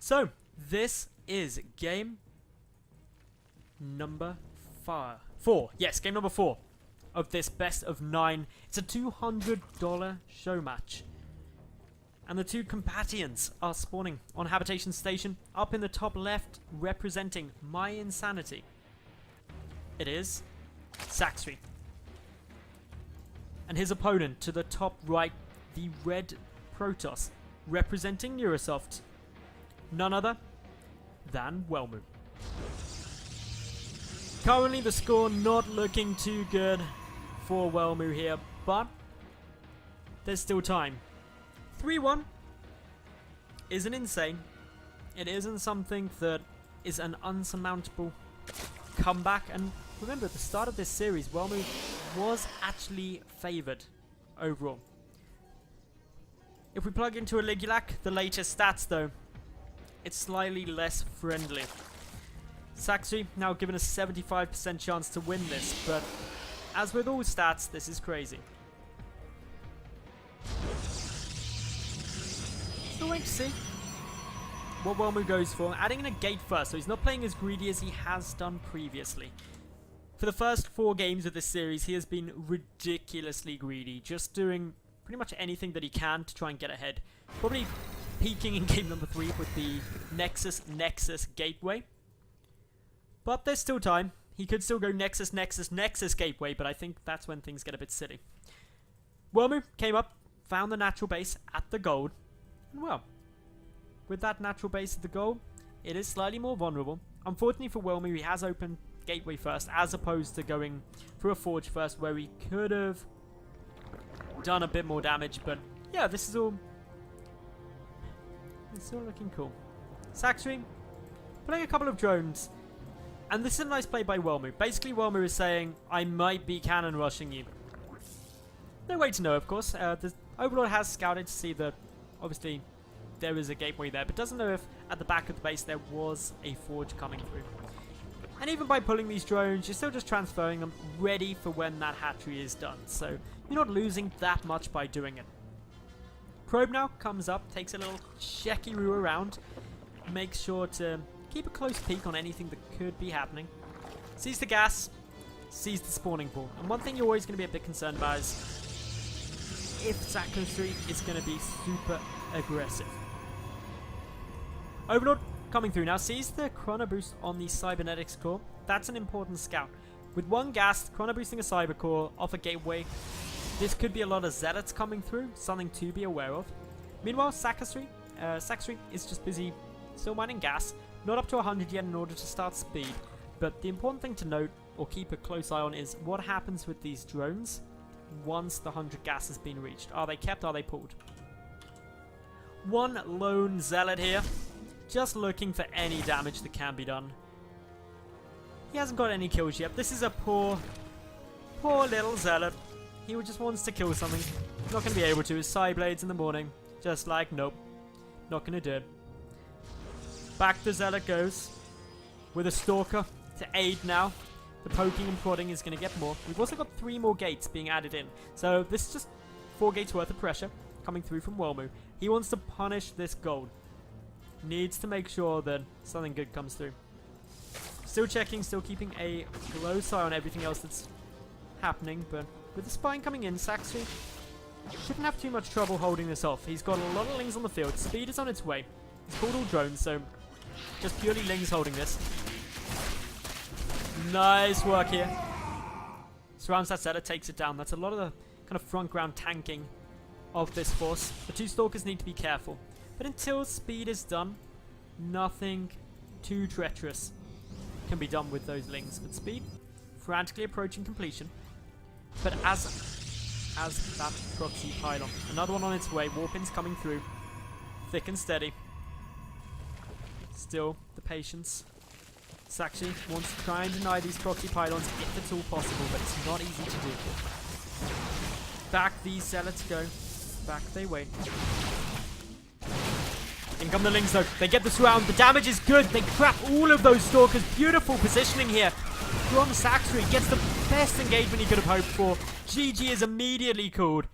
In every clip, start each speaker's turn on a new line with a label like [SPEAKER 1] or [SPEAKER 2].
[SPEAKER 1] So, this is game number 4. Yes, game number 4 of this best of 9. It's a $200 show match. And the two companions are spawning on Habitation Station, up in the top left, representing my insanity. It is Sacsri. And his opponent to the top right, the red Protoss, representing Neurosoft. None other than Welmu. Currently the score not looking too good for Welmu here, but there's still time. 3-1 isn't insane. It isn't something that is an unsurmountable comeback. And remember, at the start of this series, Welmu was actually favoured overall. If we plug into a Ligulac, the latest stats though, it's slightly less friendly. Sacsri now given a 75% chance to win this, but as with all stats, this is crazy. Still waiting to see what Welmu goes for. Adding in a gate first, so he's not playing as greedy as he has done previously. For the first 4 games of this series, he has been ridiculously greedy, just doing pretty much anything that he can to try and get ahead. Probably peaking in game number 3 with the Nexus Gateway. But there's still time. He could still go Nexus Gateway, but I think that's when things get a bit silly. Welmu came up, found the natural base at the gold. And well, with that natural base at the gold, it is slightly more vulnerable. Unfortunately for Welmu, he has opened Gateway first, as opposed to going through a Forge first, where he could have done a bit more damage. But yeah, this is all... it's all looking cool. Sacsri playing a couple of drones. And this is a nice play by Welmu. Basically, Welmu is saying, I might be cannon rushing you. No way to know, of course. The Overlord has scouted to see that, obviously, there is a gateway there, but doesn't know if at the back of the base there was a forge coming through. And even by pulling these drones, you're still just transferring them ready for when that hatchery is done. So you're not losing that much by doing it. Probe now comes up, takes a little checky-roo around, makes sure to keep a close peek on anything that could be happening. Sees the gas, sees the spawning pool. And one thing you're always going to be a bit concerned about is if Sacsri is going to be super aggressive. Overlord coming through now, sees the chrono boost on the cybernetics core. That's an important scout. With one gas, chrono boosting a cyber core off a gateway, this could be a lot of zealots coming through, something to be aware of. Meanwhile, Sacsri is just busy still mining gas, not up to 100 yet in order to start speed. But the important thing to note, or keep a close eye on, is what happens with these drones once the 100 gas has been reached. Are they kept? Are they pulled? One lone zealot here, just looking for any damage that can be done. He hasn't got any kills yet. This is a poor little zealot. He just wants to kill something. Not going to be able to. His Psyblades in the morning. Just like, nope. Not going to do it. Back the zealot goes. With a stalker to aid now. The poking and prodding is going to get more. We've also got 3 more gates being added in. So this is just 4 gates worth of pressure coming through from Welmu. He wants to punish this gold. Needs to make sure that something good comes through. Still checking, still keeping a close eye on everything else that's happening, but with the spine coming in, Sacsri shouldn't have too much trouble holding this off. He's got a lot of Lings on the field. Speed is on its way. He's called all drones, so just purely Lings holding this. Nice work here. Surrounds that setter, takes it down. That's a lot of the kind of front ground tanking of this force. The 2 stalkers need to be careful. But until speed is done, nothing too treacherous can be done with those Lings. But speed, frantically approaching completion. But as that proxy pylon, another one on its way. Warpins coming through, thick and steady. Still the patience. Sacsri wants to try and deny these proxy pylons if it's all possible, but it's not easy to do. Back these zealots go. Back they wait. In come the Lings though. They get this round. The damage is good. They trap all of those stalkers. Beautiful positioning here from Sacsri. Gets the best engagement he could have hoped for. GG is immediately called.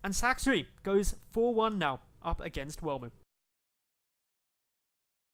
[SPEAKER 1] And Sacsri goes 4-1 now up against Welmu.